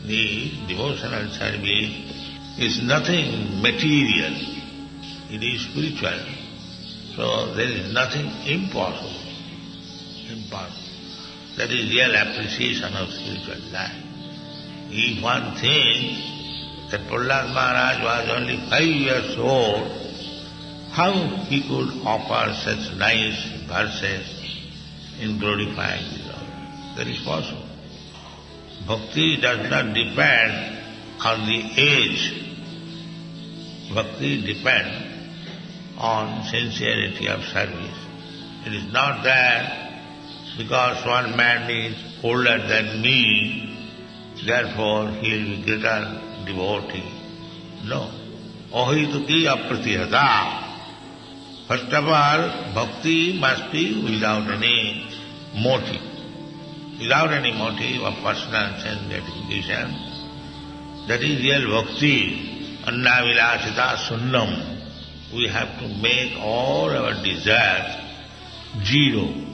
The devotional service is nothing material, it is spiritual. So there is nothing impossible. That is real appreciation of spiritual life. If one thinks that Prahlad Maharaj was only 5 years old, how he could offer such nice verses in glorifying the Lord? That is possible. Bhakti does not depend on the age. Bhakti depends on sincerity of service. It is not that because one man is older than me, therefore he will be greater devotee. No. Ohituki apratihata. First of all, bhakti must be without any motive. Without any motive of personal sense gratification. That is real bhakti. Anna vilasita sunnam. We have to make all our desires zero.